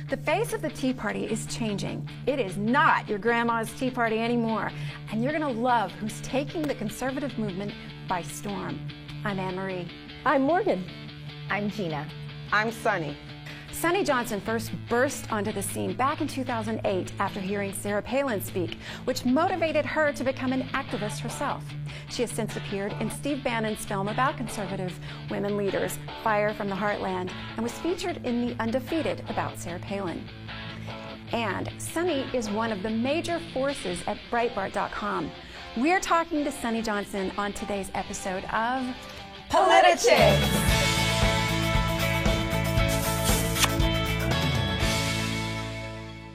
The face of the Tea Party is changing. It is not your grandma's Tea Party anymore. And you're going to love who's taking the conservative movement by storm. I'm Anne Marie. I'm Morgan. I'm Gina. I'm Sunny. Sunny Johnson first burst onto the scene back in 2008 after hearing Sarah Palin speak, which motivated her to become an activist herself. She has since appeared in Steve Bannon's film about conservative women leaders, Fire from the Heartland, and was featured in The Undefeated about Sarah Palin. And Sunny is one of the major forces at Breitbart.com. We're talking to Sunny Johnson on today's episode of Politichicks.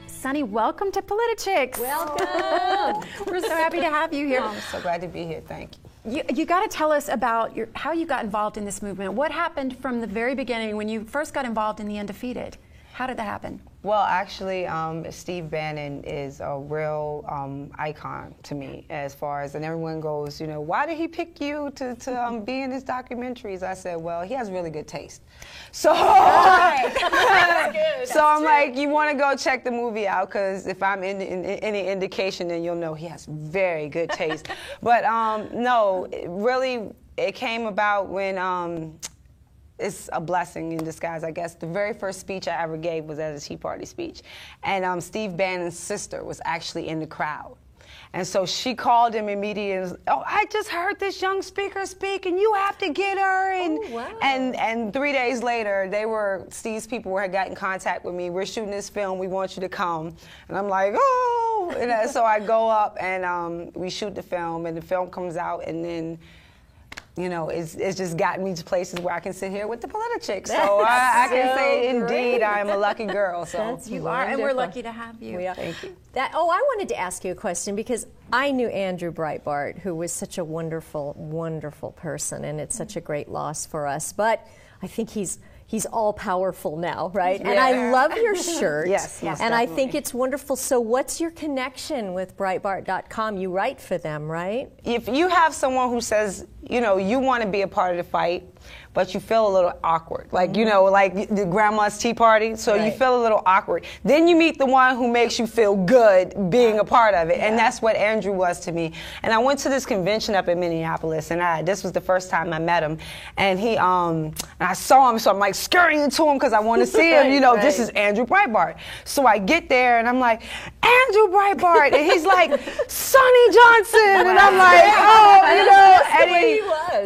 Sunny, welcome to Politichicks. Welcome. We're so happy to have you here. I'm so glad to be here. Thank you. You got to tell us about how you got involved in this movement. What happened from the very beginning when you first got involved in The Undefeated? How did that happen? Well, actually, Steve Bannon is a real icon to me as far as, and everyone goes, you know, why did he pick you to be in his documentaries? I said, well, he has really good taste. So, so I'm like, you want to go check the movie out, because if I'm in any indication, then you'll know he has very good taste. But no, it came about when, it's a blessing in disguise, I guess. The very first speech I ever gave was at a Tea Party speech. And Steve Bannon's sister was actually in the crowd. And so she called him immediately and was, oh, I just heard this young speaker speak, and you have to get her. And, oh, wow. and 3 days later, Steve's people had got in contact with me. We're shooting this film. We want you to come. And I'm like, oh. And so I go up, and we shoot the film, and the film comes out, and then, you know, it's just gotten me to places where I can sit here with the Politichicks. So I can say, indeed, I am a lucky girl. So That's you are, and we're lucky to have you. We are. Thank you. I wanted to ask you a question, because I knew Andrew Breitbart, who was such a wonderful, wonderful person, and it's such a great loss for us. But I think he's all powerful now, right? Yeah. And I love your shirt. Yes, most and I definitely. think it's wonderful. So what's your connection with Breitbart.com? You write for them, right? If you have someone who says, you know, you want to be a part of the fight, but you feel a little awkward, like, you know, like the grandma's Tea Party, so you feel a little awkward. Then you meet the one who makes you feel good being a part of it, and that's what Andrew was to me. And I went to this convention up in Minneapolis, and this was the first time I met him, and and I saw him, so I'm like scurrying into him because I want to see him, you know, this is Andrew Breitbart. So I get there, and I'm like, Andrew Breitbart, and he's like, Sunny Johnson, and I'm like, oh, you know,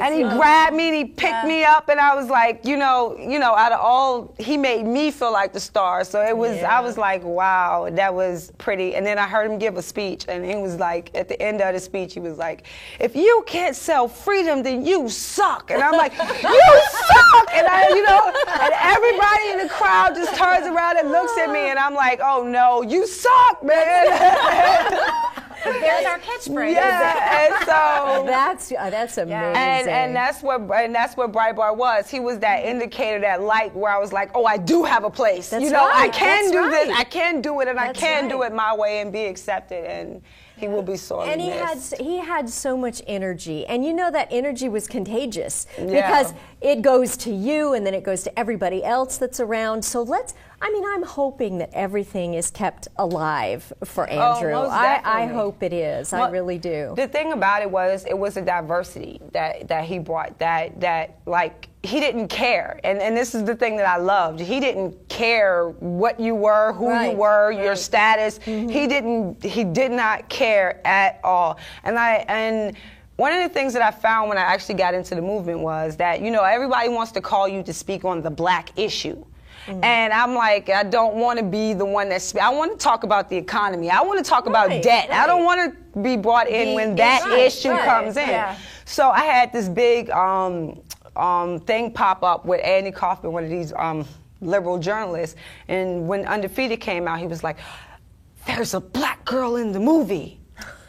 and he grabbed me, and he picked me up, and I was like, you know, out of all, he made me feel like the star. So it was, I was like, wow, that was pretty. And then I heard him give a speech, and he was like, at the end of the speech, he was like, if you can't sell freedom, then you suck. And I'm like, you suck! And and everybody in the crowd just turns around and looks at me, and I'm like, oh no, you suck, man. There's our catchphrase. Yeah, and so that's amazing. And that's what Breitbart was. He was that indicator, that light, where I was like, oh, I do have a place. That's you know, right. I can That's do right. this. I can do it, and That's I can right. do it my way and be accepted. And he will be sorely And missed. he had so much energy, and you know that energy was contagious, Yeah. because it goes to you, and then it goes to everybody else that's around. So I'm hoping that everything is kept alive for Andrew. most I definitely. hope it is. I Well, really do. The thing about it was a diversity that he brought, that like, he didn't care. And this is the thing that I loved. He didn't care what you were, who you were, your status. He did not care at all. And one of the things that I found when I actually got into the movement was that, you know, everybody wants to call you to speak on the black issue. And I'm like, I don't want to be the one I want to talk about the economy. I want to talk about debt. I don't want to be brought in when that issue comes in. Yeah. So I had this big thing pop up with Andy Kaufman, one of these liberal journalists, and when Undefeated came out, he was like, there's a black girl in the movie.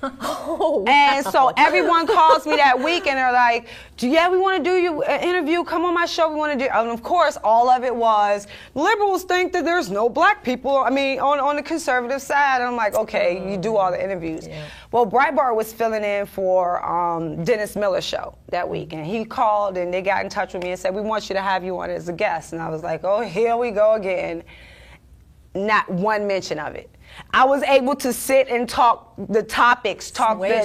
Oh, wow. And so everyone calls me that week, and they're like, yeah, we want to do you an interview, come on my show, we want to do, and of course all of it was, liberals think that there's no black people, I mean, on the conservative side. And I'm like, okay, you do all the interviews. Yeah. Well, Breitbart was filling in for Dennis Miller's show that week, and he called, and they got in touch with me and said, we want you to have you on as a guest. And I was like, oh, here we go again. not one mention of it. I was able to sit and talk the topics, talk the way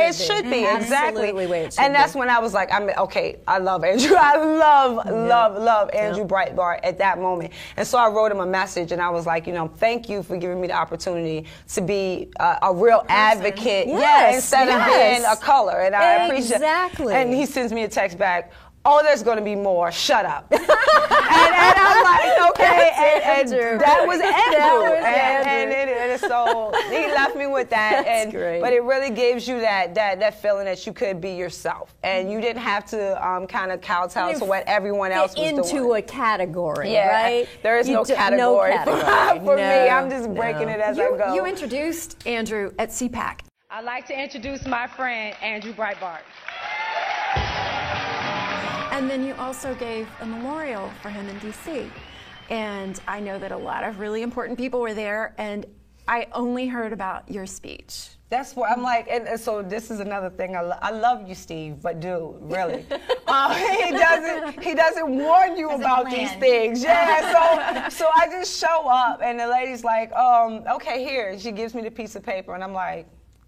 it should be, exactly. And that's when I was like, okay, I love Andrew. I love Andrew Breitbart at that moment. And so I wrote him a message, and I was like, thank you for giving me the opportunity to be a real advocate, instead of being a color. And I appreciate it. And he sends me a text back, oh, there's going to be more. Shut up. and I'm like, okay. And that was Andrew. And so he left me with that. That's great. But it really gives you that feeling that you could be yourself. And you didn't have to kind of kowtow to what everyone else was doing. Into a category, right? There is no category for me. I'm just breaking it as I go. You introduced Andrew at CPAC. I'd like to introduce my friend, Andrew Breitbart. And then you also gave a memorial for him in D.C. And I know that a lot of really important people were there, and I only heard about your speech. That's what I'm like, and so this is another thing. I love you, Steve, but dude, really, he doesn't warn you about these things. Yeah, so I just show up, and the lady's like, okay, here. And she gives me the piece of paper, and I'm like,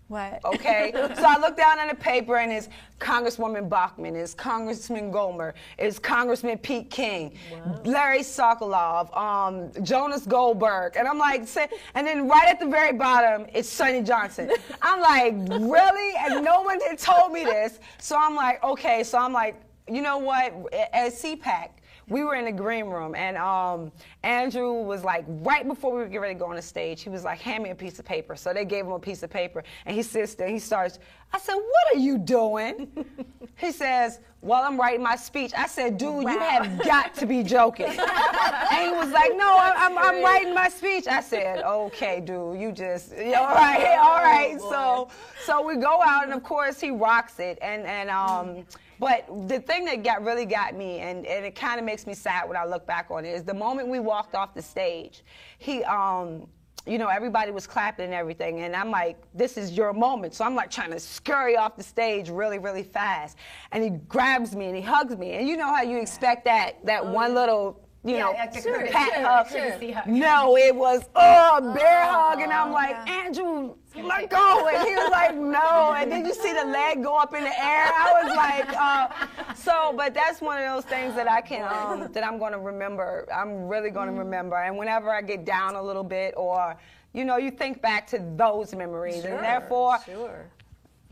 what? Okay. So I look down on the paper, and it's Congresswoman Bachmann, it's Congressman Gomer, it's Congressman Pete King, Larry Sokolov, Jonas Goldberg. And I'm like, and then right at the very bottom, it's Sonny Johnson. I'm like, really? And no one had told me this. So I'm like, okay. So I'm like, you know what? At CPAC, we were in the green room, and Andrew was like, right before we were getting ready to go on the stage, he was like, hand me a piece of paper. So they gave him a piece of paper, and he sits there, he starts, I said, what are you doing? He says, well, I'm writing my speech. I said, dude, you have got to be joking. And he was like, no, I'm writing my speech. I said, okay, dude, you just, all right. So we go out, and of course, he rocks it, but the thing that really got me, and it kind of makes me sad when I look back on it, is the moment we walked off the stage, he, everybody was clapping and everything, and I'm like, this is your moment. So I'm like trying to scurry off the stage really, really fast. And he grabs me and he hugs me. And you know how you expect that one little, pat hug. No, it was a bear hug, and I'm like, Andrew, let go. And he was like, no. And then you see the leg go up in the air. I was like, but that's one of those things that I can, that I'm going to remember. I'm really going to remember. And whenever I get down a little bit, or, you think back to those memories, and therefore.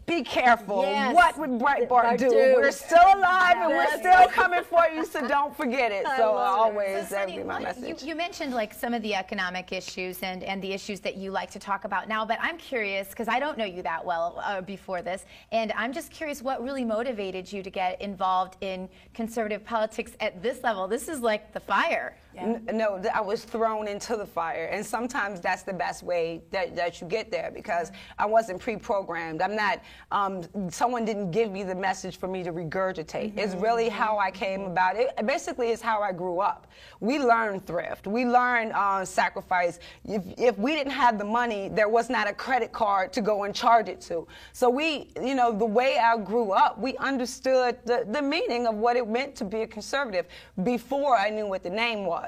Be careful. Yes. What would Breitbart do? We're still alive, and we're still coming for you, so don't forget it. So always, that would be my message. You mentioned some of the economic issues and the issues that you like to talk about now, but I'm curious, because I don't know you that well before this, and I'm just curious what really motivated you to get involved in conservative politics at this level. This is like the fire. Yeah. No, I was thrown into the fire, and sometimes that's the best way that you get there, because I wasn't pre-programmed. I'm not, someone didn't give me the message for me to regurgitate. It's really how I came about it. Basically, it's how I grew up. We learned thrift. We learned sacrifice. If we didn't have the money, there was not a credit card to go and charge it to. So we, the way I grew up, we understood the meaning of what it meant to be a conservative before I knew what the name was.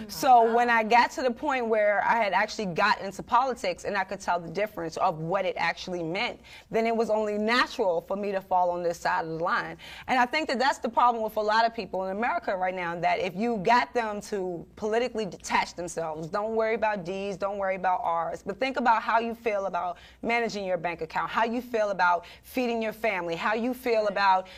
So when I got to the point where I had actually got into politics and I could tell the difference of what it actually meant, then it was only natural for me to fall on this side of the line. And I think that that's the problem with a lot of people in America right now, that if you got them to politically detach themselves, don't worry about D's, don't worry about R's, but think about how you feel about managing your bank account, how you feel about feeding your family, how you feel about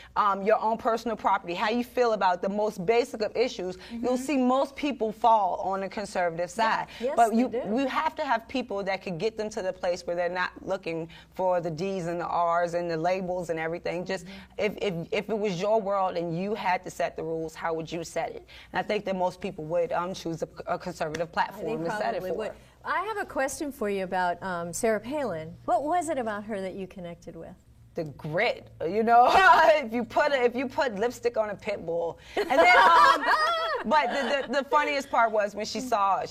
your own personal property, how you feel about the most basic of issues, you'll see most people fall on the conservative side. Yes, but we have to have people that could get them to the place where they're not looking for the D's and the R's and the labels and everything. Just if it was your world and you had to set the rules, how would you set it? And I think that most people would choose a conservative platform to set it for. Would. I have a question for you about Sarah Palin. What was it about her that you connected with? The grit, if you put lipstick on a pit bull, and then, but the funniest part was when she saw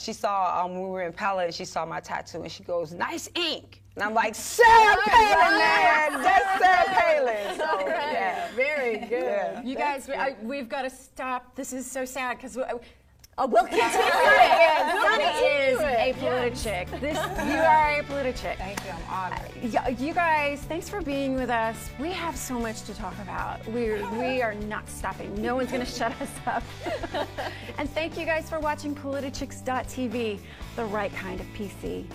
when we were in Pella, and she saw my tattoo, and she goes, "Nice ink," and I'm like, "Sarah Palin, man, that's Sarah Palin." So, yeah. Very good. Yeah. You guys, we've got to stop. This is so sad because. We'll continue it. Politichick. You are a Politichick. Thank you. I'm honored. You guys, thanks for being with us. We have so much to talk about. We are not stopping. No one's going to shut us up. And thank you guys for watching Politichicks.tv, the right kind of PC.